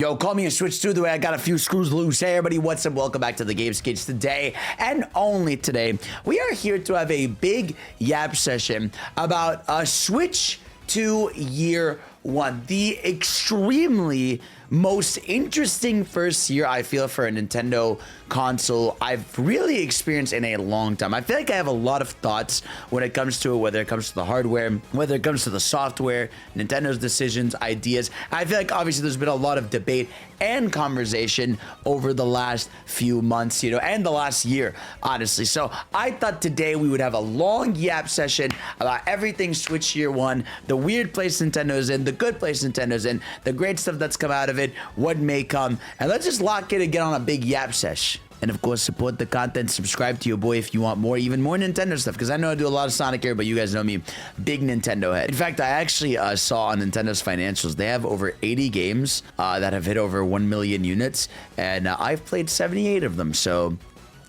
Yo, call me a switch through the way I got a few screws loose. Hey everybody, what's up? Welcome back to the Games Kids. Today, and only today, we are here to have a big yap session about a switch to year one. The extremely most interesting first year, I feel, for a Nintendo console I've really experienced in a long time. I feel like I have a lot of thoughts when it comes to it, whether it comes to the hardware, whether it comes to the software, Nintendo's decisions, ideas. I feel like obviously there's been a lot of debate and conversation over the last few months, and the last year, honestly. So I thought today we would have a long yap session about everything Switch year one, the weird place Nintendo's in, the good place Nintendo's in, the great stuff that's come out of it, what may come, and let's just lock in and get on a big yap sesh. And of course, support the content, subscribe to your boy if you want more, even more Nintendo stuff, because I know I do a lot of Sonic here, but you guys know me, big Nintendo head. In fact, I actually saw on Nintendo's financials, they have over 80 games that have hit over 1 million units, and I've played 78 of them, so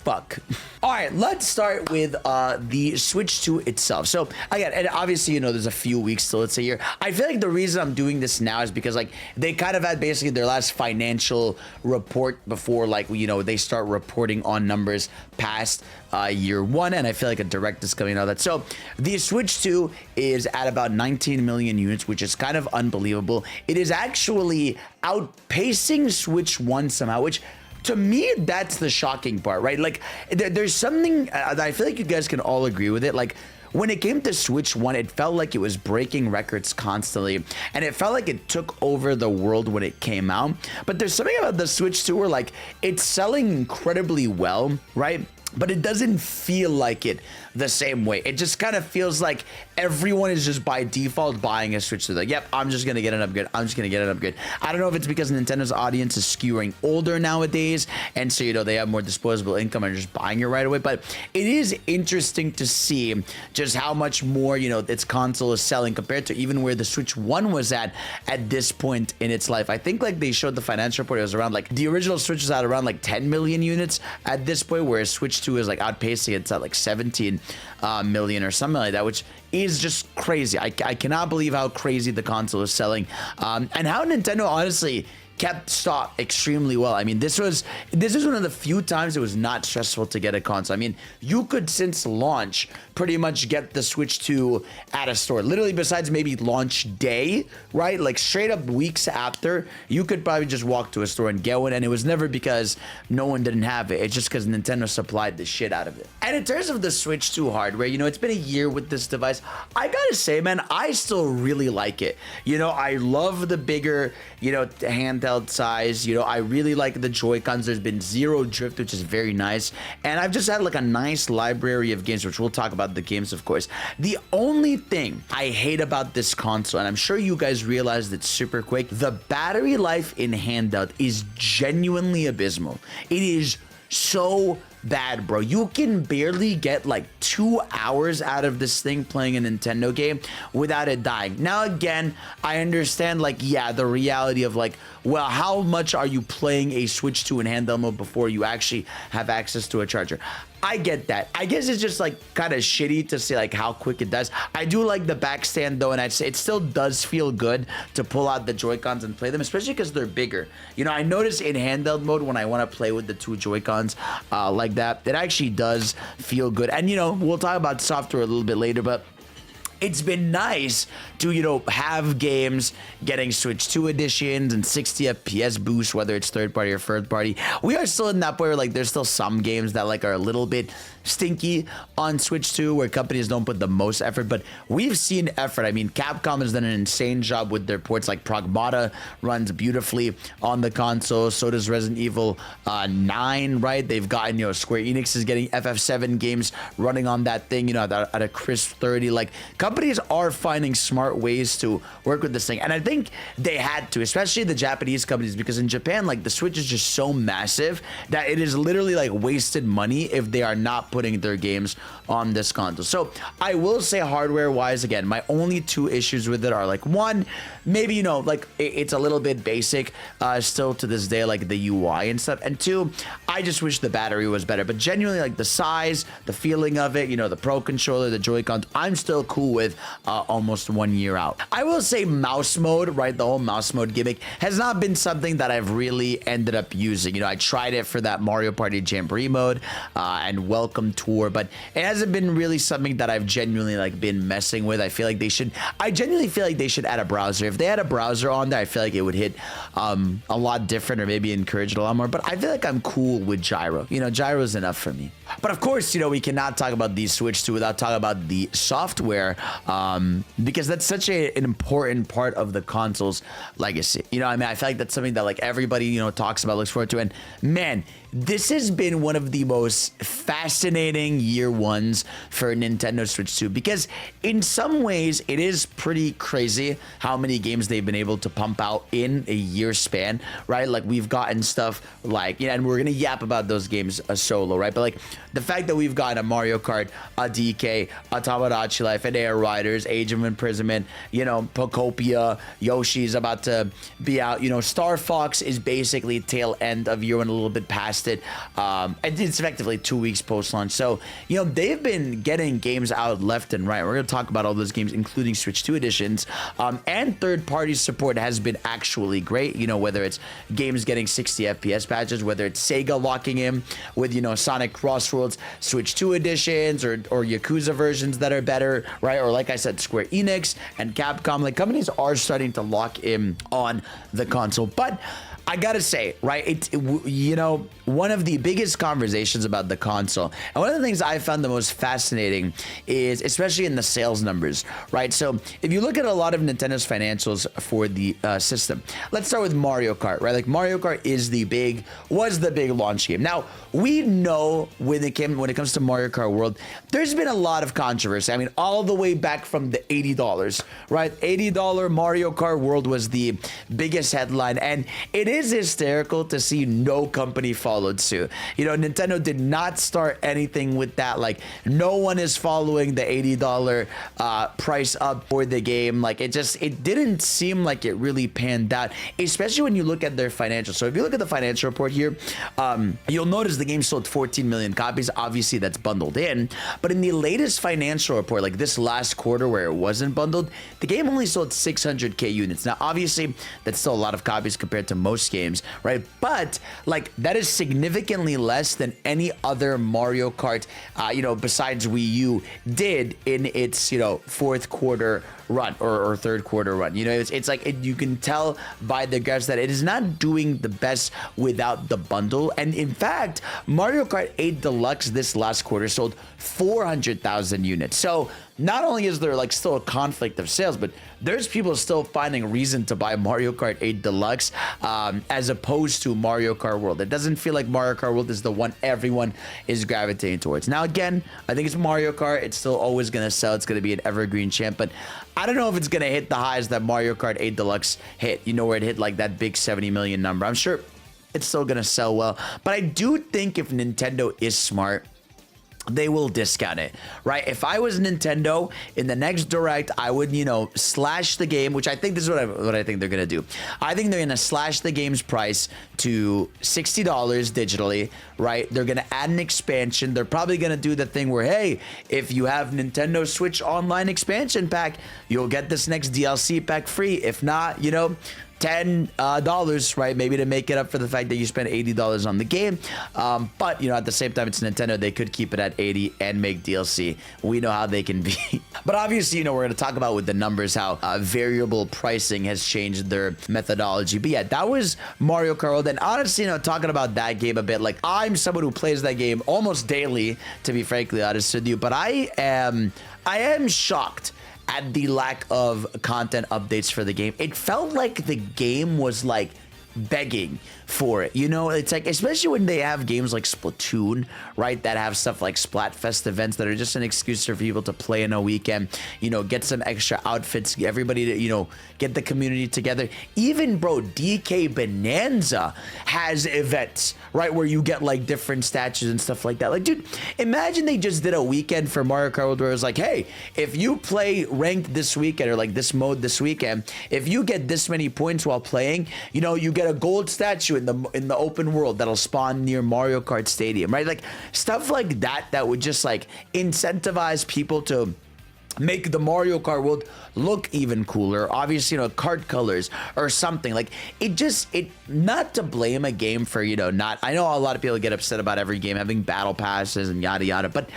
fuck. All right, let's start with the Switch 2 itself. So again, and obviously, there's a few weeks till it's a year. I feel like the reason I'm doing this now is because they kind of had basically their last financial report before they start reporting on numbers past year one, and I feel like a direct is coming out of that. So the Switch 2 is at about 19 million units, which is kind of unbelievable. It is actually outpacing Switch 1 somehow, which to me, that's the shocking part, right? There's something that I feel like you guys can all agree with it. When it came to Switch 1, it felt like it was breaking records constantly, and it felt like it took over the world when it came out. But there's something about the Switch 2 where, it's selling incredibly well, right? But it doesn't feel like it the same way. It just kind of feels like everyone is just by default buying a Switch 2. Like, yep, I'm just going to get an upgrade. I'm just going to get an upgrade. I don't know if it's because Nintendo's audience is skewing older nowadays, and so, they have more disposable income and are just buying it right away. But it is interesting to see just how much more, its console is selling compared to even where the Switch 1 was at this point in its life. I think, they showed the financial report. It was around, the original Switch was at around, 10 million units at this point, whereas Switch 2 is, outpacing it. It's at, 17 million or something like that, which is just crazy. I cannot believe how crazy the console is selling, and how Nintendo honestly kept stock extremely well. I mean, this is one of the few times it was not stressful to get a console. I mean, you could, since launch, pretty much get the Switch 2 at a store. Literally, besides maybe launch day, right? Straight up weeks after, you could probably just walk to a store and get one, and it was never because no one didn't have it. It's just because Nintendo supplied the shit out of it. And in terms of the Switch 2 hardware, it's been a year with this device. I gotta say, man, I still really like it. I love the bigger, handheld size. I really like the Joy-Cons. There's been zero drift, which is very nice, and I've just had a nice library of games, which we'll talk about the games, of course. The only thing I hate about this console, and I'm sure you guys realized it super quick, the battery life in handheld is genuinely abysmal. It is so bad, bro. You can barely get 2 hours out of this thing playing a Nintendo game without it dying. Now, again, I understand, yeah, the reality of well, how much are you playing a Switch 2 in handheld mode before you actually have access to a charger? I get that. I guess it's just kind of shitty to say how quick it does. I do like the back stand though, and I'd say it still does feel good to pull out the Joy-Cons and play them, especially because they're bigger. I notice in handheld mode when I want to play with the two Joy-Cons like that, it actually does feel good. And we'll talk about software a little bit later, but it's been nice to, have games getting Switch 2 editions and 60 FPS boost, whether it's third party or first party. We are still in that point where there's still some games that are a little bit stinky on Switch 2 where companies don't put the most effort, but we've seen effort. I mean, Capcom has done an insane job with their ports. Pragmata runs beautifully on the console. So does Resident Evil 9, right? They've gotten, Square Enix is getting FF7 games running on that thing, at a crisp 30. Companies are finding smart ways to work with this thing, and I think they had to, especially the Japanese companies, because in Japan, the Switch is just so massive that it is literally wasted money if they are not not putting their games on this console. So I will say hardware wise, again, my only two issues with it are like, one, maybe, you know, like it's a little bit basic still to this day, like the UI and stuff. And two, I just wish the battery was better. But genuinely, like the size, the feeling of it, you know, the Pro Controller, the Joy-Cons, I'm still cool with almost 1 year out. I will say mouse mode, right? The whole mouse mode gimmick has not been something that I've really ended up using. You know, I tried it for that Mario Party Jamboree mode and Welcome Tour, but it hasn't been really something that I've genuinely like been messing with. I feel like they should, I genuinely feel like they should add a browser. If they had a browser on there, I feel like it would hit a lot different or maybe encourage it a lot more. But I feel like I'm cool with gyro. You know, gyro is enough for me. But of course, you know, we cannot talk about the Switch 2 without talking about the software because that's such an important part of the console's legacy. You know, I mean, I feel like that's something that like everybody, you know, talks about, looks forward to. And man, this has been one of the most fascinating year ones for Nintendo Switch 2 because in some ways it is pretty crazy how many games they've been able to pump out in a year span, right? Like we've gotten stuff like, you know, and we're gonna yap about those games solo, right? But like the fact that we've gotten a Mario Kart, a DK, a Tamagotchi Life, an Air Riders, Age of Imprisonment, you know, Pokopia, Yoshi's about to be out, you know, Star Fox is basically tail end of year one, a little bit past it. And it's effectively 2 weeks post-launch. So, you know, they've been getting games out left and right. We're going to talk about all those games, including Switch 2 editions. And third-party support has been actually great. You know, whether it's games getting 60 FPS patches, whether it's Sega locking in with, you know, Sonic Crossroads Switch 2 editions or Yakuza versions that are better, right? Or like I said, Square Enix and Capcom, like companies are starting to lock in on the console. But I gotta say, right, you know, one of the biggest conversations about the console, and one of the things I found the most fascinating is, especially in the sales numbers, right? So if you look at a lot of Nintendo's financials for the system, let's start with Mario Kart, right? Like Mario Kart was the big launch game. Now, we know when it comes to Mario Kart World, there's been a lot of controversy. I mean, all the way back from the $80, right? $80 Mario Kart World was the biggest headline, and it is hysterical to see no company followed suit. You know, Nintendo did not start anything with that. Like, no one is following the $80 price up for the game. Like, it didn't seem like it really panned out, especially when you look at their financials. So if you look at the financial report here, you'll notice the game sold 14 million copies. Obviously, that's bundled in. But in the latest financial report, like this last quarter where it wasn't bundled, the game only sold 600K units. Now, obviously, that's still a lot of copies compared to most games, right? But like that is significantly less than any other Mario Kart, you know, besides Wii U did in its, you know, fourth quarter run or third quarter run. You know, it's like you can tell by the graphs that it is not doing the best without the bundle. And in fact, Mario Kart 8 Deluxe this last quarter sold 400,000 units. So not only is there like still a conflict of sales, but there's people still finding reason to buy Mario Kart 8 Deluxe as opposed to Mario Kart World. It doesn't feel like Mario Kart World is the one everyone is gravitating towards. Now, again, I think it's Mario Kart. It's still always going to sell. It's going to be an evergreen champ, but I don't know if it's going to hit the highs that Mario Kart 8 Deluxe hit, you know, where it hit like that big 70 million number. I'm sure it's still going to sell well, but I do think if Nintendo is smart, they will discount it, right? If I was Nintendo in the next direct, I would, you know, slash the game, which I think this is what I think they're gonna do. I think they're gonna slash the game's price to $60 digitally, right? They're gonna add an expansion. They're probably gonna do the thing where, hey, if you have Nintendo Switch Online expansion pack, you'll get this next DLC pack free. If not, you know, $10, right? Maybe to make it up for the fact that you spent $80 on the game. But, you know, at the same time, it's Nintendo. They could keep it at 80 and make DLC. We know how they can be. But obviously, you know, we're going to talk about with the numbers how variable pricing has changed their methodology. But yeah, that was Mario Kart World. And honestly, you know, talking about that game a bit, like I'm someone who plays that game almost daily, to be frankly honest with you. But I am shocked at the lack of content updates for the game. It felt like the game was like begging for it. You know, it's like, especially when they have games like Splatoon, right, that have stuff like Splatfest events that are just an excuse for people to play in a weekend, you know, get some extra outfits, everybody to, you know, get the community together. Even, bro, DK Bonanza has events, right, where you get like different statues and stuff like that. Like, dude, imagine they just did a weekend for Mario Kart World where it was like, hey, if you play ranked this weekend or like this mode this weekend, if you get this many points while playing, you know, you get a gold statue in the open world that'll spawn near Mario Kart Stadium, right? Like stuff like that would just like incentivize people to make the Mario Kart world look even cooler. Obviously, you know, kart colors or something. Like it not to blame a game for, you know, not, I know a lot of people get upset about every game having battle passes and yada yada, but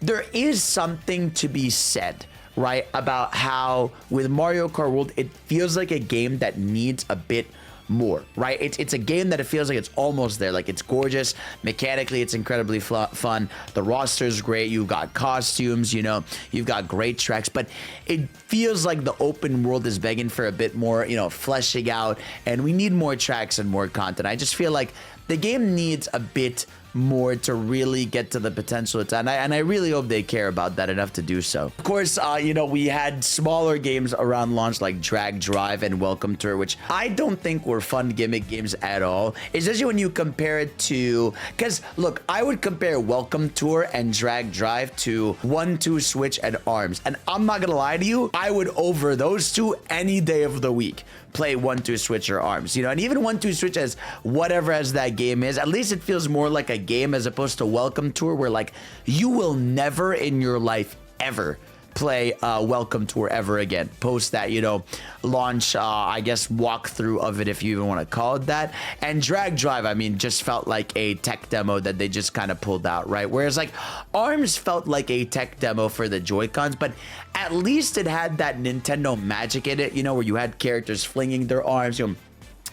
there is something to be said, right, about how with Mario Kart World, it feels like a game that needs a bit more, right? It's a game that it feels like it's almost there. Like it's gorgeous mechanically, it's incredibly fun, the roster's great, you've got costumes, you know, you've got great tracks, but it feels like the open world is begging for a bit more, you know, fleshing out, and we need more tracks and more content. I just feel like the game needs a bit more to really get to the potential it's at, and I really hope they care about that enough to do so. Of course, you know, we had smaller games around launch like Drag Drive and Welcome Tour, which I don't think were fun gimmick games at all, especially when you compare it to, because look, I would compare Welcome Tour and Drag Drive to 1-2 Switch and ARMS, and I'm not gonna lie to you, I would over those two any day of the week play 1-2 Switch or ARMS, you know, and even 1-2 Switch as whatever as that game is, at least it feels more like a game as opposed to Welcome Tour, where like you will never in your life ever play Welcome Tour ever again post that, you know, launch I guess walkthrough of it, if you even want to call it that. And Drag Drive, I mean, just felt like a tech demo that they just kind of pulled out, right? Whereas like ARMS felt like a tech demo for the Joy-Cons, but at least it had that Nintendo magic in it, you know, where you had characters flinging their arms, you know.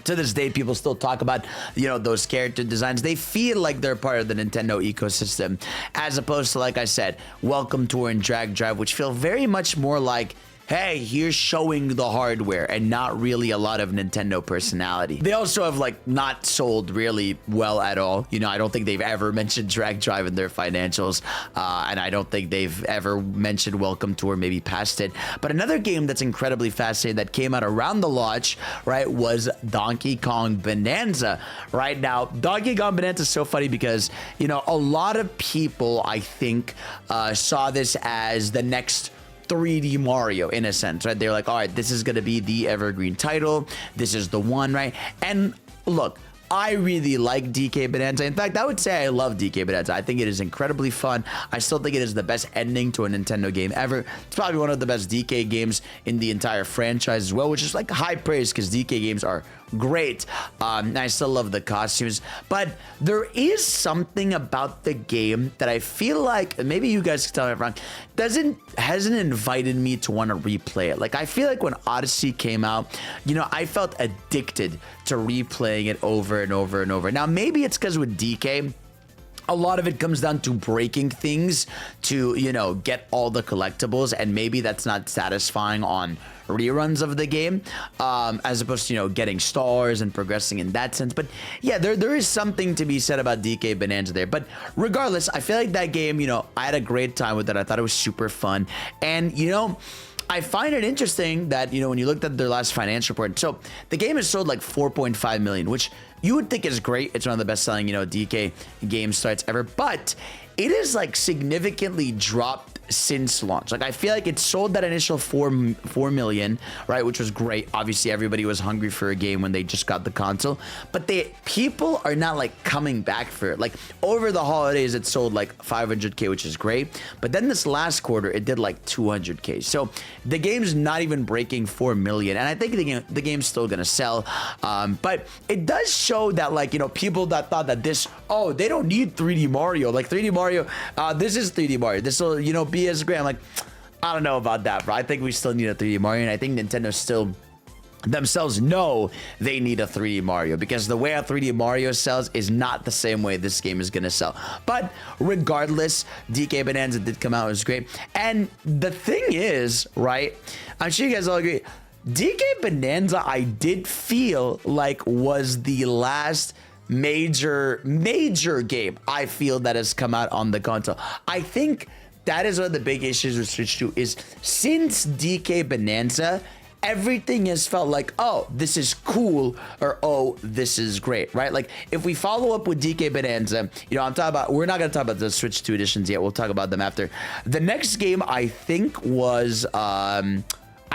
To this day, people still talk about, you know, those character designs. They feel like they're part of the Nintendo ecosystem, as opposed to, like I said, Welcome Tour and Drag Drive, which feel very much more like, hey, here's showing the hardware and not really a lot of Nintendo personality. They also have like not sold really well at all. You know, I don't think they've ever mentioned Drag Drive in their financials, and I don't think they've ever mentioned Welcome Tour, maybe past it. But another game that's incredibly fascinating that came out around the launch, right, was Donkey Kong Bonanza. Right now, Donkey Kong Bonanza is so funny because, you know, a lot of people, I think, saw this as the next 3D Mario in a sense, right? They're like, all right, this is going to be the evergreen title. This is the one, right? And look, I really like DK Bonanza. In fact, I would say I love DK Bonanza. I think it is incredibly fun. I still think it is the best ending to a Nintendo game ever. It's probably one of the best DK games in the entire franchise as well, which is like high praise because DK games are great. I still love the costumes, but there is something about the game that I feel like, maybe you guys can tell me if I'm wrong, hasn't invited me to want to replay it. Like I feel like when Odyssey came out, you know, I felt addicted to replaying it over and over and over. Now maybe it's because with DK, a lot of it comes down to breaking things to, you know, get all the collectibles, and maybe that's not satisfying on reruns of the game, as opposed to, you know, getting stars and progressing in that sense. But yeah, there is something to be said about DK Bonanza there. But regardless, I feel like that game, you know, I had a great time with it. I thought it was super fun. And, you know, I find it interesting that, you know, when you looked at their last financial report, so the game has sold like 4.5 million, which you would think is great. It's one of the best selling, you know, DK game starts ever, but it is like significantly dropped since launch. Like I feel like it sold that initial 4 million, right, which was great. Obviously everybody was hungry for a game when they just got the console, but people are not like coming back for it. Like over the holidays it sold like 500k, which is great, but then this last quarter it did like 200k. So the game's not even breaking 4 million, and I think the game's still gonna sell, but it does show that, like, you know, people that thought that this, oh, they don't need 3D Mario, like 3D Mario, this is 3D Mario, this will, you know, be as great. I'm like, I don't know about that, bro. I think we still need a 3D Mario, and I think Nintendo still themselves know they need a 3D Mario, because the way a 3D Mario sells is not the same way this game is gonna sell. But regardless, DK Bonanza did come out, it was great. And the thing is, right, I'm sure you guys all agree, DK Bonanza, I did feel like was the last major game I feel that has come out on the console. I think that is one of the big issues with Switch 2 is since DK Bonanza, everything has felt like, oh, this is cool, or oh, this is great, right? Like if we follow up with DK Bonanza, you know, we're not gonna talk about the Switch 2 editions yet. We'll talk about them after. The next game I think was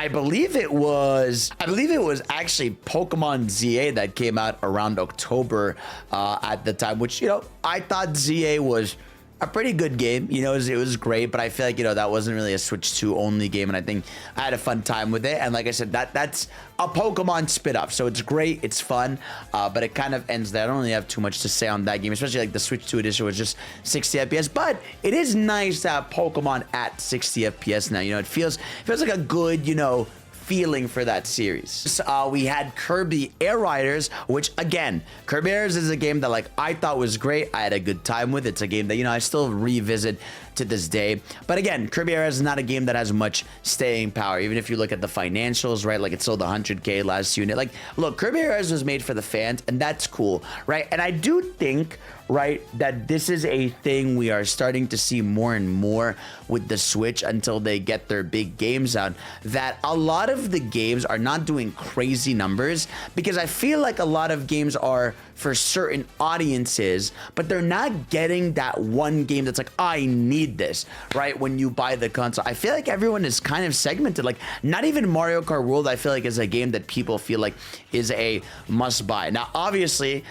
I believe it was actually Pokemon ZA that came out around October at the time, which, you know, I thought ZA was a pretty good game. You know, it was great, but I feel like, you know, that wasn't really a Switch 2 only game, and I think I had a fun time with it. And like I said, that's a Pokemon spin-off, so it's great, it's fun, but it kind of ends there. I don't really have too much to say on that game, especially like the Switch 2 edition was just 60 FPS, but it is nice to have Pokemon at 60 FPS now. You know, it feels like a good, you know, feeling for that series. We had Kirby Air Riders, which again, Kirby Air Riders is a game that like I thought was great. I had a good time with. It's a game that, you know, I still revisit to this day. But again, Kirby Air Riders is not a game that has much staying power. Even if you look at the financials, right? Like it sold 100K last unit. Like, look, Kirby Air Riders was made for the fans, and that's cool, right? And I do think, right, that this is a thing we are starting to see more and more with the Switch until they get their big games out, that a lot of the games are not doing crazy numbers because I feel like a lot of games are for certain audiences, but they're not getting that one game that's like, I need this, right? When you buy the console, I feel like everyone is kind of segmented. Like not even Mario Kart World, I feel like is a game that people feel like is a must buy. Now, obviously,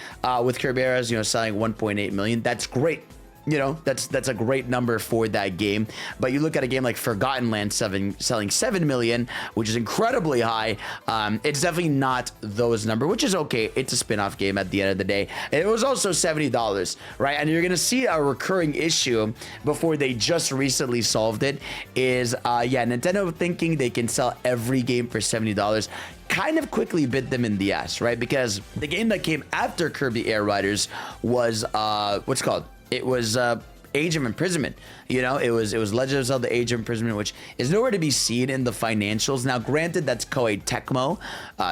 with Kirby Air Riders, you know, selling 1.8 million, that's great. You know, that's a great number for that game. But you look at a game like Forgotten Land selling 7 million, which is incredibly high. It's definitely not those numbers, which is okay. It's a spin-off game at the end of the day. And it was also $70, right? And you're going to see a recurring issue before they just recently solved it is, yeah, Nintendo thinking they can sell every game for $70 kind of quickly bit them in the ass, right? Because the game that came after Kirby Air Riders was, what's it called? It was Age of Imprisonment. You know, it was Legend of Zelda Age of Imprisonment, which is nowhere to be seen in the financials. Now, granted, that's Koei Tecmo,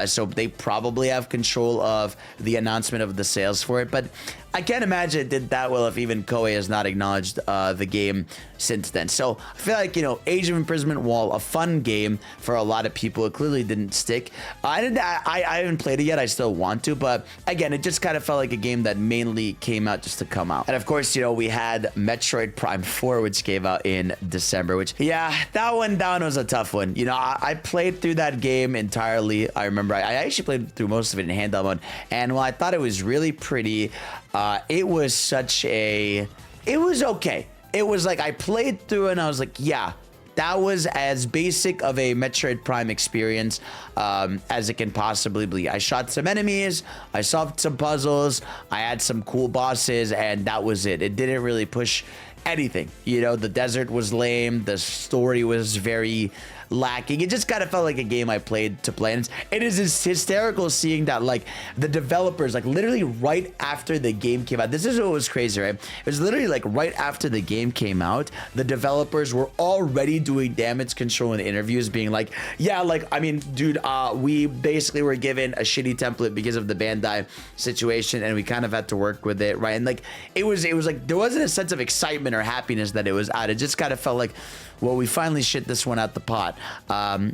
so they probably have control of the announcement of the sales for it, but I can't imagine it did that well if even Koei has not acknowledged the game since then. So I feel like, you know, Age of Imprisonment, while a fun game for a lot of people, it clearly didn't stick. I haven't played it yet. I still want to, but again, it just kind of felt like a game that mainly came out just to come out. And of course, you know, we had Metroid Prime 4, which came out in December, which, yeah, that one was a tough one. You know, I played through that game entirely. I remember I actually played through most of it in handheld mode, and while I thought it was really pretty, it was okay. It was like I played through and I was like, yeah, that was as basic of a Metroid Prime experience as it can possibly be. I shot some enemies, I solved some puzzles, I had some cool bosses, and that was it. It didn't really push anything. You know, the desert was lame, the story was very lacking. It just kind of felt like a game I played to play. And it is hysterical seeing that, like, the developers, like, literally right after the game came out, this is what was crazy, right? It was literally like right after the game came out, the developers were already doing damage control in interviews, being like, yeah, like, I mean, dude, we basically were given a shitty template because of the Bandai situation, and we kind of had to work with it, right? And like, it was like, there wasn't a sense of excitement or happiness that it was out. It just kind of felt like, well, we finally shit this one out the pot.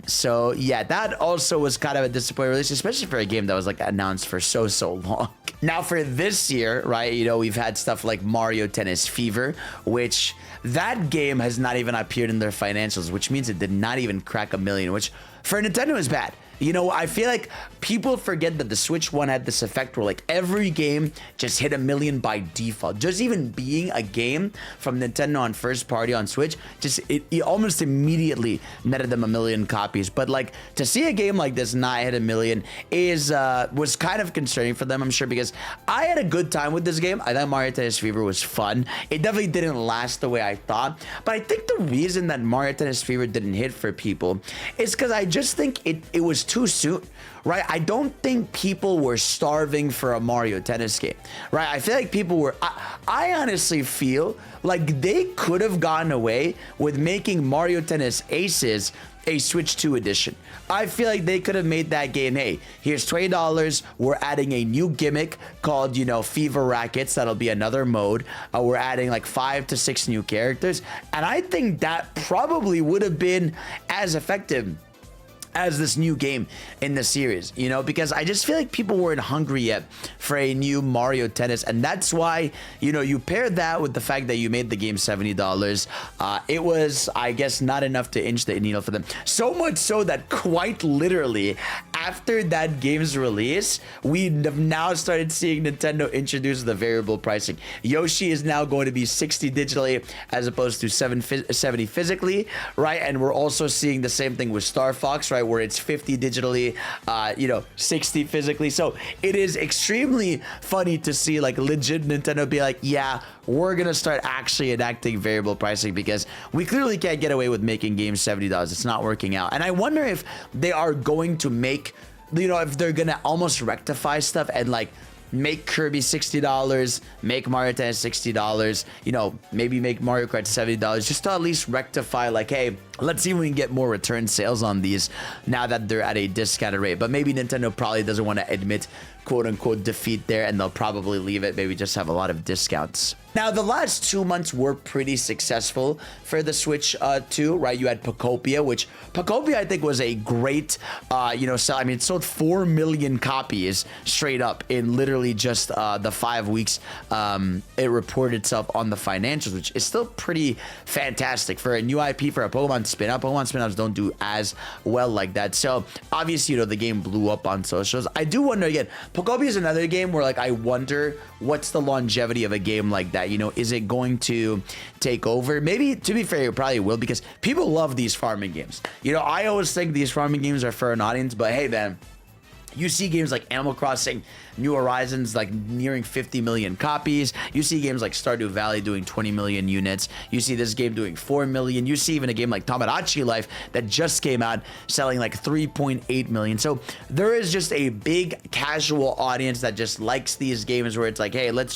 So yeah, that also was kind of a disappointing release, especially for a game that was like announced for so long. Now for this year, right, you know, we've had stuff like Mario Tennis Fever, which that game has not even appeared in their financials, which means it did not even crack 1 million, which for Nintendo is bad. You know, I feel like people forget that the Switch One had this effect where like every game just hit 1 million by default. Just even being a game from Nintendo on first party on Switch, just it almost immediately netted them 1 million copies. But like to see a game like this not hit 1 million was kind of concerning for them, I'm sure, because I had a good time with this game. I thought Mario Tennis Fever was fun. It definitely didn't last the way I thought, but I think the reason that Mario Tennis Fever didn't hit for people is because I just think it was too soon, right? I don't think people were starving for a Mario Tennis game, right? I feel like people were, I honestly feel like they could have gotten away with making Mario Tennis Aces a Switch 2 edition. I feel like they could have made that game, hey, here's $20. We're adding a new gimmick called, you know, Fever Rackets. That'll be another mode. We're adding like 5 to 6 new characters. And I think that probably would have been as effective as this new game in the series, you know, because I just feel like people weren't hungry yet for a new Mario Tennis, and that's why, you know, you paired that with the fact that you made the game $70. It was, I guess, not enough to inch the needle for them. So much so that quite literally after that game's release, we have now started seeing Nintendo introduce the variable pricing. Yoshi is now going to be 60 digitally as opposed to 70 physically, right? And we're also seeing the same thing with Star Fox, right? Where it's 50 digitally, you know, 60 physically. So it is extremely funny to see like legit Nintendo be like, yeah, we're gonna start actually enacting variable pricing because we clearly can't get away with making games $70. It's not working out. And I wonder if they are going to make, you know, if they're gonna almost rectify stuff and like make Kirby $60, make Mario Tennis $60, you know, maybe make Mario Kart $70, just to at least rectify like, hey, let's see if we can get more return sales on these now that they're at a discounted rate. But maybe Nintendo probably doesn't want to admit quote unquote defeat there, and they'll probably leave it, maybe just have a lot of discounts. Now, the last 2 months were pretty successful for the Switch 2, right? You had Pokopia, which Pokopia I think was a great, you know, sell. I mean, it sold 4 million copies straight up in literally just the 5 weeks it reported itself on the financials, which is still pretty fantastic for a new IP for a Pokemon spin-off. Pokemon spin-offs don't do as well like that. So obviously, you know, the game blew up on socials. I do wonder again, Pokopia is another game where like I wonder what's the longevity of a game like that. You know, is it going to take over? Maybe, to be fair, it probably will, because people love these farming games. You know, I always think these farming games are for an audience, but hey, man, you see games like Animal Crossing New Horizons like nearing 50 million copies. You see games like Stardew Valley doing 20 million units. You see this game doing 4 million. You see even a game like Tamagotchi Life that just came out selling like 3.8 million. So there is just a big casual audience that just likes these games where it's like, hey, let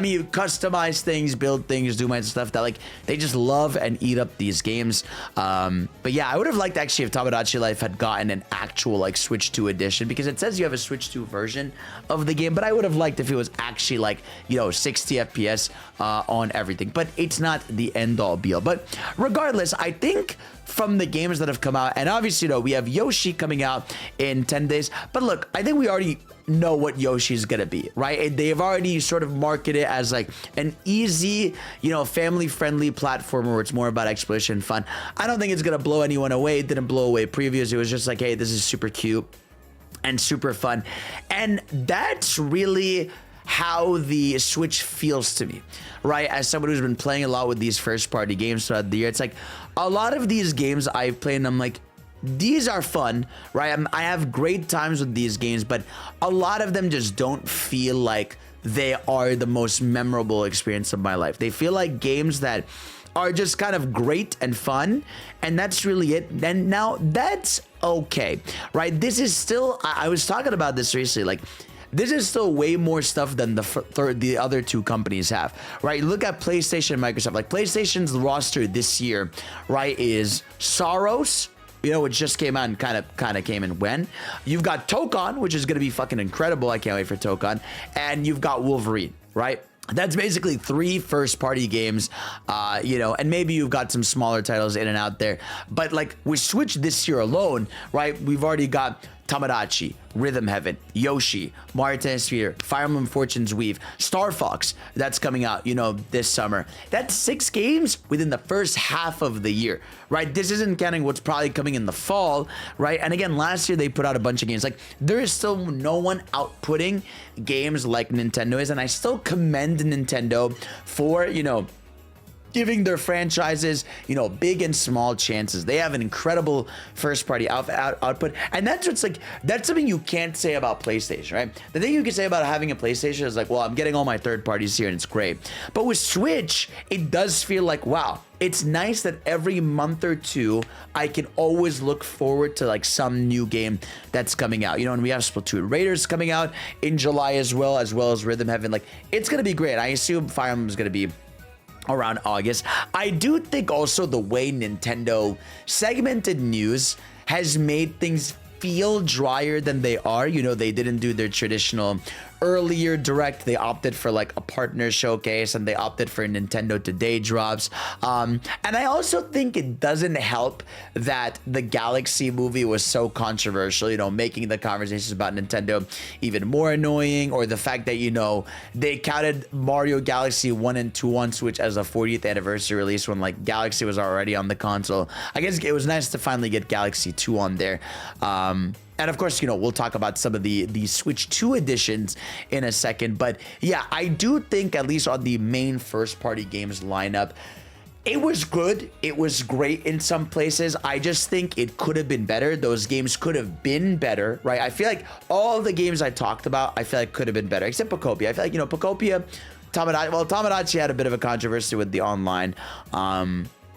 me customize things, build things, do my stuff, that like they just love and eat up these games. But yeah, I would have liked actually if Tamagotchi Life had gotten an actual like Switch 2 edition, because it says you have a Switch 2 version of the game, but I would have liked if it was actually like, you know, 60 FPS on everything. But it's not the end all be all. But regardless, I think from the games that have come out, and obviously, you know, we have Yoshi coming out in 10 days, but look, I think we already know what Yoshi's gonna be, right? They've already sort of marketed it as like an easy, you know, family-friendly platformer where it's more about exploration and fun. I don't think it's gonna blow anyone away. It didn't blow away previews. It was just like, hey, this is super cute and super fun. And that's really how the Switch feels to me, right? As someone who's been playing a lot with these first-party games throughout the year, it's like a lot of these games I've played and I'm like, these are fun, right? I have great times with these games, but a lot of them just don't feel like they are the most memorable experience of my life. They feel like games that are just kind of great and fun, and that's really it. And now that's okay, right? This is still, I was talking about this recently, like, this is still way more stuff than the other two companies have, right? Look at PlayStation and Microsoft. Like, PlayStation's roster this year, right, is Soros, you know, which just came out and kind of came and went. You've got Tokon, which is going to be fucking incredible. I can't wait for Tokon. And you've got Wolverine, right? That's basically 3 first-party games, you know, and maybe you've got some smaller titles in and out there. But, like, with Switch this year alone, right, we've already got Tamagotchi, Rhythm Heaven, Yoshi, Mario Tennis Sphere, Fire Emblem Fortune's Weave, Star Fox, that's coming out, you know, this summer. That's 6 games within the first half of the year, right? This isn't counting what's probably coming in the fall, right? And again, last year they put out a bunch of games. Like, there is still no one outputting games like Nintendo is, and I still commend Nintendo for, you know, giving their franchises, you know, big and small chances. They have an incredible first-party output, and that's what's like. That's something you can't say about PlayStation, right? The thing you can say about having a PlayStation is like, well, I'm getting all my third parties here, and it's great. But with Switch, it does feel like, wow, it's nice that every month or two, I can always look forward to like some new game that's coming out. You know, and we have Splatoon Raiders coming out in July as well as Rhythm Heaven. Like, it's gonna be great. I assume Fire Emblem is gonna be around August. I do think also the way Nintendo segmented news has made things feel drier than they are. You know, they didn't do their traditional earlier direct. They opted for like a partner showcase, and they opted for Nintendo Today drops. And I also think it doesn't help that the Galaxy movie was so controversial, you know, making the conversations about Nintendo even more annoying, or the fact that, you know, they counted Mario Galaxy 1 and 2 on Switch as a 40th anniversary release when like Galaxy was already on the console. I guess it was nice to finally get Galaxy 2 on there. And of course, you know, we'll talk about some of the Switch 2 editions in a second. But yeah, I do think at least on the main first party games lineup, it was good. It was great in some places. I just think it could have been better. Those games could have been better, right? I feel like all the games I talked about, I feel like could have been better, except Pocopia. I feel like, you know, Pocopia, Tomodachi had a bit of a controversy with the online.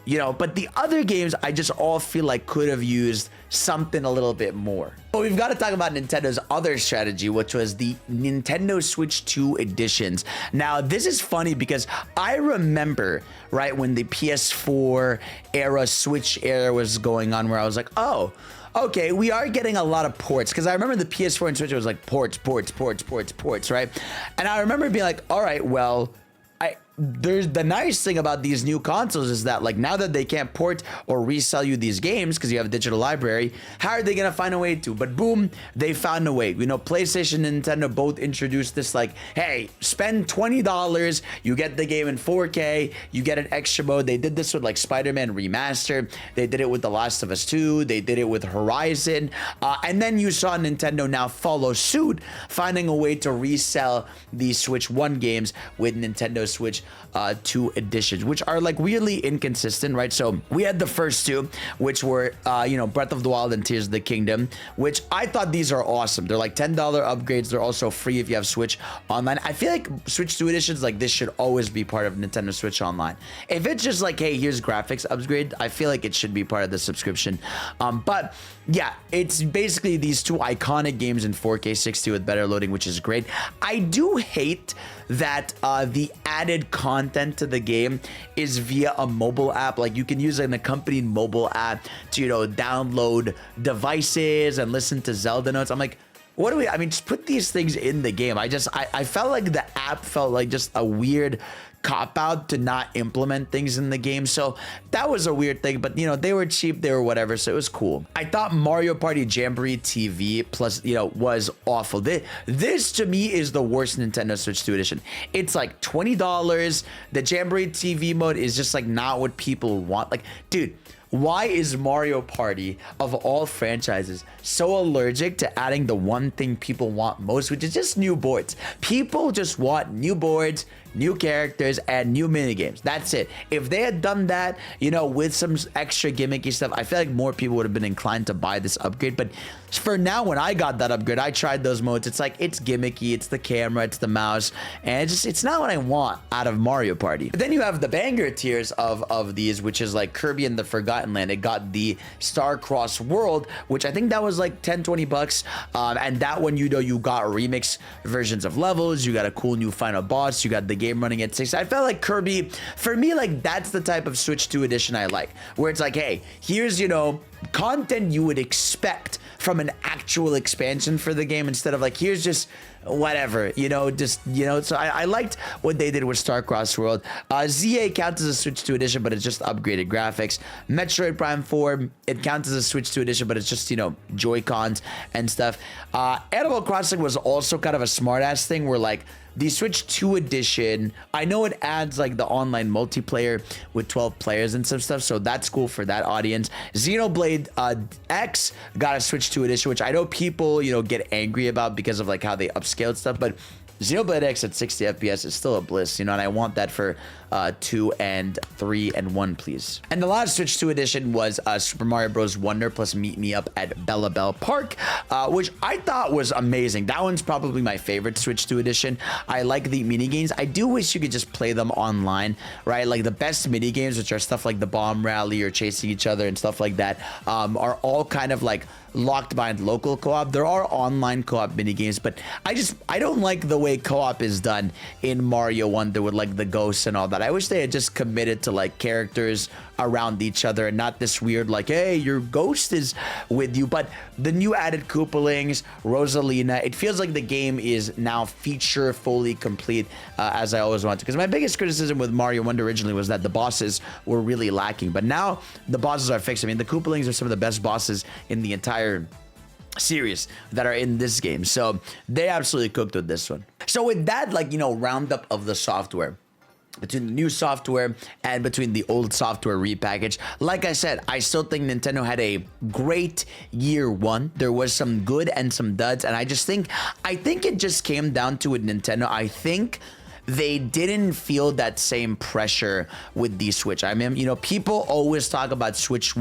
You know, but the other games, I just all feel like could have used something a little bit more. But we've got to talk about Nintendo's other strategy, which was the Nintendo Switch 2 editions. Now, this is funny because I remember, right, when the PS4 era, Switch era was going on, where I was like, oh, okay, we are getting a lot of ports. Because I remember the PS4 and Switch, it was like ports, right? And I remember being like, all right, well, there's the nice thing about these new consoles is that like now that they can't port or resell you these games because you have a digital library, how are they gonna find a way to? But boom, they found a way. You know, PlayStation and Nintendo both introduced this like, hey, spend $20, you get the game in 4K, you get an extra mode. They did this with like Spider-Man Remastered. They did it with The Last of Us 2. They did it with Horizon. And then you saw Nintendo now follow suit, finding a way to resell the Switch 1 games with Nintendo Switch 2 editions, which are like weirdly inconsistent, right? So we had the first two, which were you know, Breath of the Wild and Tears of the Kingdom, which I thought these are awesome. They're like $10 upgrades. They're also free if you have Switch Online. I feel like Switch 2 editions like this should always be part of Nintendo Switch Online. If it's just like, hey, here's graphics upgrade, I feel like it should be part of the subscription. But yeah, it's basically these two iconic games in 4K 60 with better loading, which is great. I do hate that the added content to the game is via a mobile app. Like you can use an accompanying mobile app to, you know, download devices and listen to Zelda notes. I'm like, what do we, I mean, just put these things in the game. I felt like the app felt like just a weird cop out to not implement things in the game. So that was a weird thing, but you know, they were cheap, they were whatever, so it was cool. I thought Mario Party Jamboree TV Plus, you know, was awful. This to me is the worst Nintendo Switch 2 edition. It's like $20. The Jamboree TV mode is just like not what people want. Like, dude, why is Mario Party, of all franchises, so allergic to adding the one thing people want most, which is just new boards? People just want new boards, new characters, and new minigames. That's it. If they had done that, you know, with some extra gimmicky stuff, I feel like more people would have been inclined to buy this upgrade. But for now, when I got that upgrade, I tried those modes. It's like, it's gimmicky, it's the camera, it's the mouse, and it's not what I want out of Mario Party. But then you have the banger tiers of these, which is like Kirby and the Forgotten Land. It got the Star-Crossed World, which I think that was like 10-20 bucks. And that one, you know, you got remix versions of levels, you got a cool new final boss, you got the game running at 6. I felt like Kirby, for me, like that's the type of Switch 2 edition I like, where it's like, hey, here's, you know, content you would expect from an actual expansion for the game, instead of like, here's just whatever, you know, just, you know. So I liked what they did with Star-Crossed World. ZA counts as a Switch 2 edition, but it's just upgraded graphics. Metroid Prime 4, it counts as a Switch 2 edition, but it's just, you know, Joy-Cons and stuff. Animal Crossing was also kind of a smart-ass thing where like, the Switch 2 edition, I know it adds like the online multiplayer with 12 players and some stuff, so that's cool for that audience. Xenoblade X got a Switch 2 edition, which I know people, you know, get angry about because of like how they upscaled stuff, but Xenoblade X at 60 FPS is still a bliss, you know, and I want that for 2 and 3 and 1, please. And the last Switch 2 edition was Super Mario Bros. Wonder plus Meet Me Up at Bella Bell Park, which I thought was amazing. That one's probably my favorite Switch 2 edition. I like the mini games. I do wish you could just play them online, right? Like the best mini games, which are stuff like the bomb rally or chasing each other and stuff like that, are all kind of like locked behind local co-op. There are online co-op mini games, but I don't like the way co-op is done in Mario Wonder with like the ghosts and all that. I wish they had just committed to like characters around each other and not this weird like, hey, your ghost is with you. But the new added Koopalings, Rosalina, it feels like the game is now feature fully complete, as I always wanted to. Because my biggest criticism with Mario Wonder originally was that the bosses were really lacking, but now the bosses are fixed. I mean, the Koopalings are some of the best bosses in the entire series that are in this game, so they absolutely cooked with this one. So with that, like, you know, roundup of the software, between the new software and between the old software repackage, like I said, I still think Nintendo had a great year one. There was some good and some duds, and I think it just came down to with Nintendo. I think they didn't feel that same pressure with the Switch. I mean, you know, people always talk about Switch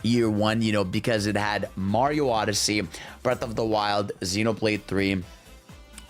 year one, you know, because it had Mario Odyssey, Breath of the Wild, Xenoblade 3,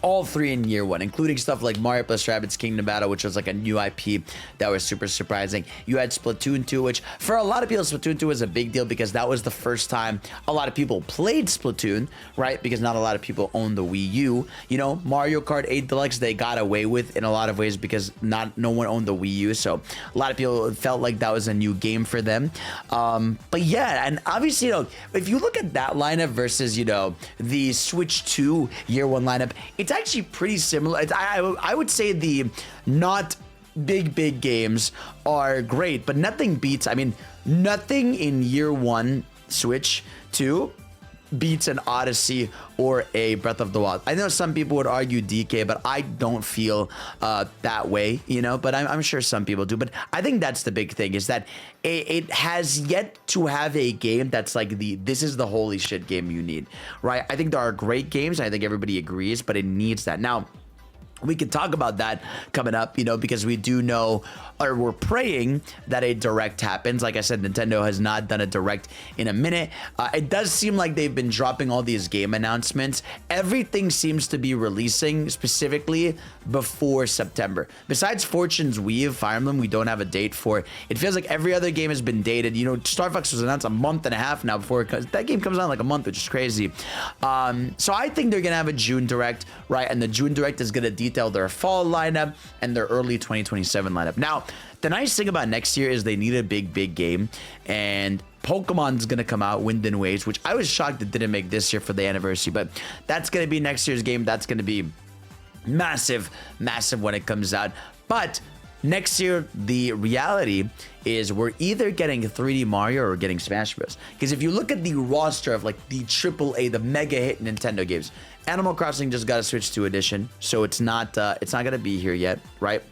all three in year one, including stuff like Mario plus Rabbids Kingdom Battle, which was like a new IP that was super surprising. You had Splatoon 2, which for a lot of people, Splatoon 2 was a big deal because that was the first time a lot of people played Splatoon, right? Because not a lot of people own the Wii U. You know, Mario Kart 8 Deluxe, they got away with in a lot of ways because no one owned the Wii U. So a lot of people felt like that was a new game for them. But yeah, and obviously, you know, if you look at that lineup versus, you know, the Switch 2 year one lineup, it's actually pretty similar. I would say the not big games are great, but nothing beats, I mean, nothing in year one Switch 2 beats an Odyssey or a Breath of the Wild. I know some people would argue DK, but I don't feel that way, you know, but I'm sure some people do. But I think that's the big thing, is that it has yet to have a game that's like this is the holy shit game you need, right? I think there are great games. I think everybody agrees, but it needs that. Now, we can talk about that coming up, you know, because we do know, or we're praying that a direct happens. Like I said, Nintendo has not done a direct in a minute. It does seem like they've been dropping all these game announcements. Everything seems to be releasing specifically before September. Besides Fortune's Weave, Fire Emblem, we don't have a date for. It feels like every other game has been dated. You know, Star Fox was announced a month and a half now before that game comes out in like a month, which is crazy. So I think they're gonna have a June direct, right? And the June direct is gonna detail their fall lineup and their early 2027 lineup. Now, the nice thing about next year is they need a big game, and Pokemon's gonna come out, Wind and Waves, which I was shocked it didn't make this year for the anniversary, but that's gonna be next year's game. That's gonna be massive when it comes out. But next year, the reality is we're either getting 3D Mario or we're getting Smash Bros. Because if you look at the roster of like the AAA, the mega hit Nintendo games, Animal Crossing just got a Switch 2 edition, so it's not gonna be here yet, right?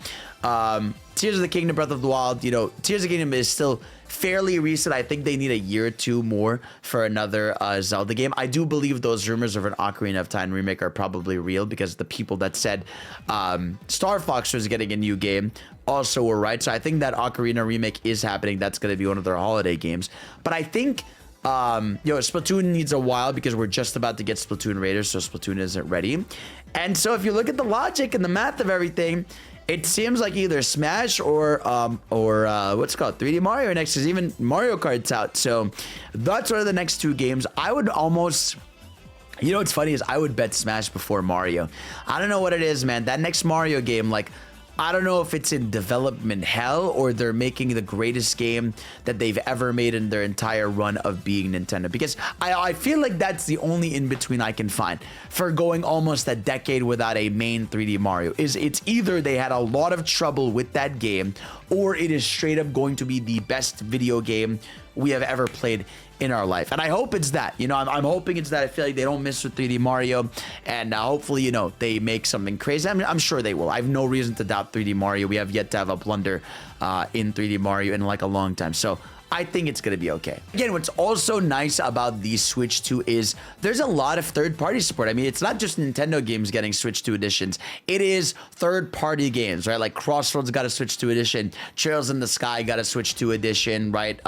Tears of the Kingdom, Breath of the Wild, you know, Tears of the Kingdom is still fairly recent. I think they need a year or two more for another Zelda game. I do believe those rumors of an Ocarina of Time remake are probably real, because the people that said Star Fox was getting a new game also were right. So I think that Ocarina remake is happening. That's going to be one of their holiday games. But I think you know, Splatoon needs a while because we're just about to get Splatoon Raiders, so Splatoon isn't ready. And so if you look at the logic and the math of everything, it seems like either Smash or what's it called, 3D Mario next, is even Mario Kart's out. So that's one of the next two games. I would almost, you know what's funny is I would bet Smash before Mario. I don't know what it is, man. That next Mario game, like, I don't know if it's in development hell or they're making the greatest game that they've ever made in their entire run of being Nintendo. Because I feel like that's the only in-between I can find for going almost a decade without a main 3D Mario. It's either they had a lot of trouble with that game, or it is straight up going to be the best video game we have ever played in our life. And I hope it's that, you know, I'm hoping it's that. I feel like they don't miss with 3D Mario, and hopefully, you know, they make something crazy. I mean, I'm sure they will. I have no reason to doubt 3D Mario. We have yet to have a blunder in 3D Mario in like a long time. So I think it's going to be okay. Again, what's also nice about the Switch 2 is there's a lot of third-party support. I mean, it's not just Nintendo games getting Switch 2 editions. It is third-party games, right? Like Crossroads got a Switch 2 edition. Trails in the Sky got a Switch 2 edition, right?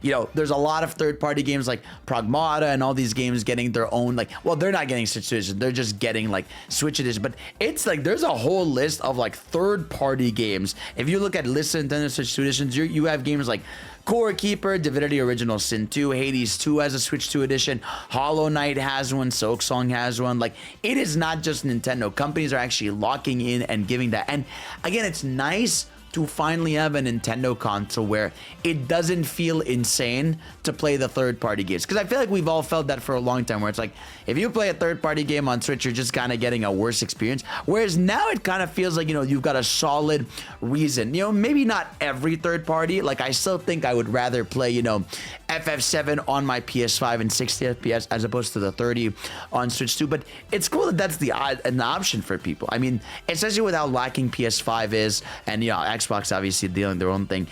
You know, there's a lot of third-party games like Pragmata and all these games getting their own, like, well, they're not getting Switch 2 edition. They're just getting like Switch edition. But it's like there's a whole list of like third-party games. If you look at list of Nintendo Switch 2 editions, you have games like Core Keeper, Divinity Original Sin 2, Hades 2 has a Switch 2 edition, Hollow Knight has one, Silksong has one. Like, it is not just Nintendo. Companies are actually locking in and giving that. And again, it's nice to finally have a Nintendo console where it doesn't feel insane to play the third-party games. Because I feel like we've all felt that for a long time, where it's like, if you play a third-party game on Switch, you're just kind of getting a worse experience. Whereas now it kind of feels like, you know, you've got a solid reason. You know, maybe not every third-party. Like, I still think I would rather play, you know, FF7 on my PS5 and 60 FPS as opposed to the 30 on Switch 2. But it's cool that that's an option for people. I mean, especially with how lacking PS5 is, and, you know, Xbox obviously doing their own thing.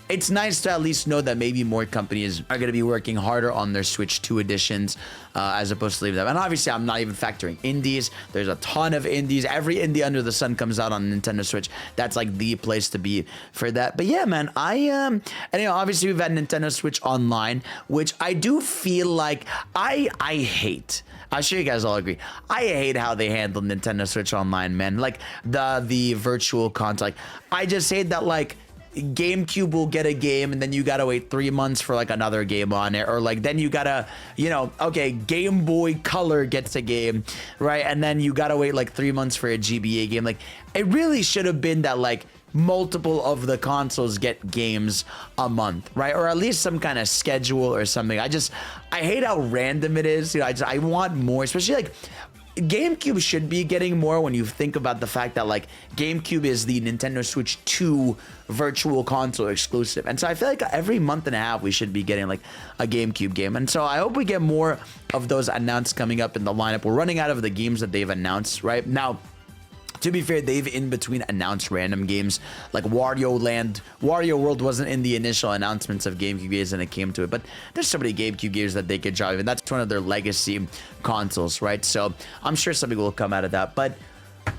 It's nice to at least know that maybe more companies are going to be working harder on their Switch 2 editions as opposed to leaving them. And obviously, I'm not even factoring indies. There's a ton of indies. Every indie under the sun comes out on Nintendo Switch. That's like the place to be for that. But yeah, man, and you know, obviously we've had Nintendo Switch Online, which I do feel like I hate. I'm sure you guys all agree. I hate how they handle Nintendo Switch Online, man. Like the virtual console. Like, I just hate that, like, GameCube will get a game and then you gotta wait 3 months for like another game on it, or like then you gotta, you know, okay, Game Boy Color gets a game, right? And then you gotta wait like 3 months for a GBA game. Like, it really should have been that like multiple of the consoles get games a month, right? Or at least some kind of schedule or something. I hate how random it is. You know, I want more, especially like GameCube should be getting more when you think about the fact that like GameCube is the Nintendo Switch 2 virtual console exclusive. And so I feel like every month and a half we should be getting like a GameCube game. And so I hope we get more of those announced coming up in the lineup. We're running out of the games that they've announced right now. To be fair, they've in between announced random games like Wario World wasn't in the initial announcements of GameCube games when it came to it, but there's so many GameCube games that they could drive, and that's one of their legacy consoles, right? So I'm sure something will come out of that. But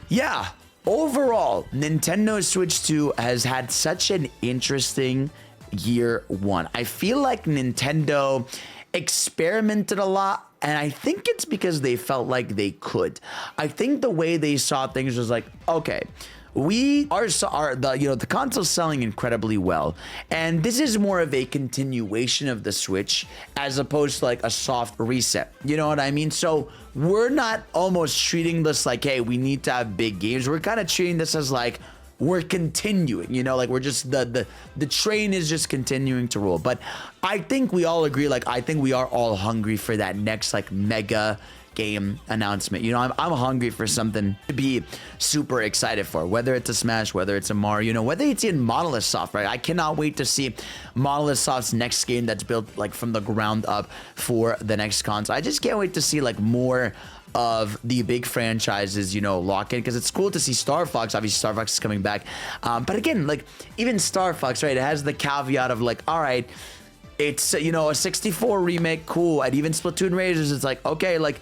yeah, overall, Nintendo Switch 2 has had such an interesting year one. I feel like Nintendo experimented a lot, and I think it's because they felt like they could. I think the way they saw things was like, okay, we are the console's selling incredibly well, and this is more of a continuation of the Switch as opposed to like a soft reset. You know what I mean? So we're not almost treating this like, hey, we need to have big games. We're kind of treating this as like, we're continuing, you know, like we're just the train is just continuing to roll. But I think we all agree, like, I think we are all hungry for that next like mega game announcement. You know, I'm hungry for something to be super excited for, whether it's a Smash, whether it's a Mario, you know, whether it's in Monolith Soft, right? I cannot wait to see Monolith Soft's next game that's built like from the ground up for the next console. I just can't wait to see like more of the big franchises, you know, lock in, because it's cool to see Star Fox. Obviously, Star Fox is coming back. But again, like, even Star Fox, right, it has the caveat of like, all right, it's, you know, a 64 remake, cool. And even Splatoon Raiders, it's like, okay, like,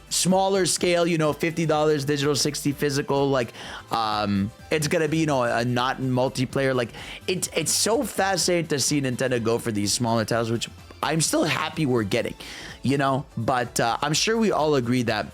smaller scale, you know, $50 digital, 60 physical, like it's gonna be, you know, a not multiplayer. Like, it's so fascinating to see Nintendo go for these smaller titles, which I'm still happy we're getting, you know. But I'm sure we all agree that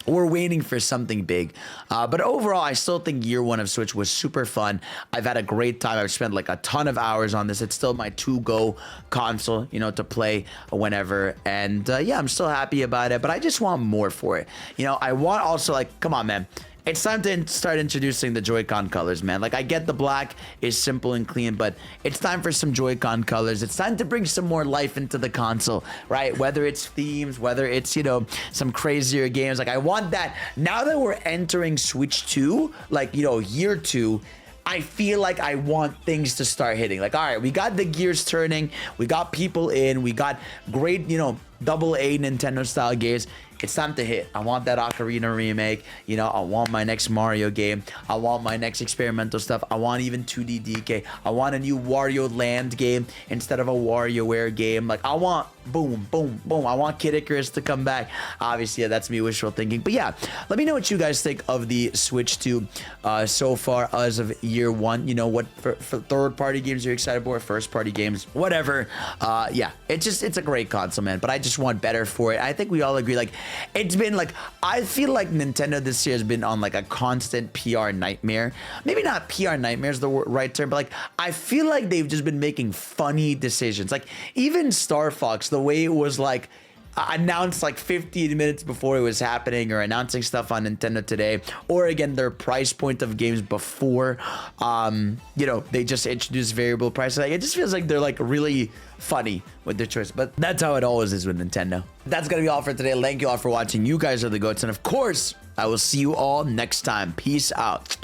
we're waiting for something big. But overall, I still think year one of Switch was super fun. I've had a great time. I've spent like a ton of hours on this. It's still my to-go console, you know, to play whenever. And yeah, I'm still happy about it, but I just want more for it. You know, I want also, like, come on, man. It's time to start introducing the Joy-Con colors, man. Like, I get the black is simple and clean, but it's time for some Joy-Con colors. It's time to bring some more life into the console, right? Whether it's themes, whether it's, you know, some crazier games. Like, I want that. Now that we're entering Switch 2, like, you know, year 2, I feel like I want things to start hitting. Like, all right, we got the gears turning. We got people in. We got great, you know, AA Nintendo style games. It's time to hit. I want that Ocarina remake. You know, I want my next Mario game. I want my next experimental stuff. I want even 2D DK. I want a new Wario Land game instead of a WarioWare game. Like, I want Boom, boom, boom. I want Kid Icarus to come back. Obviously, yeah, that's me wishful thinking. But yeah, let me know what you guys think of the Switch 2 so far as of year one. You know, what for third-party games you're excited for, first-party games, whatever. Yeah, it's a great console, man. But I just want better for it. I think we all agree. Like, it's been like, I feel like Nintendo this year has been on like a constant PR nightmare. Maybe not PR nightmare is the right term, but like, I feel like they've just been making funny decisions. Like, even Star Fox, the way it was like announced like 15 minutes before it was happening, or announcing stuff on Nintendo Today, or again their price point of games before you know, they just introduced variable prices. Like, it just feels like they're like really funny with their choice, but that's how it always is with Nintendo. That's gonna be all for today. Thank you all for watching. You guys are the goats, and of course I will see you all next time. Peace out.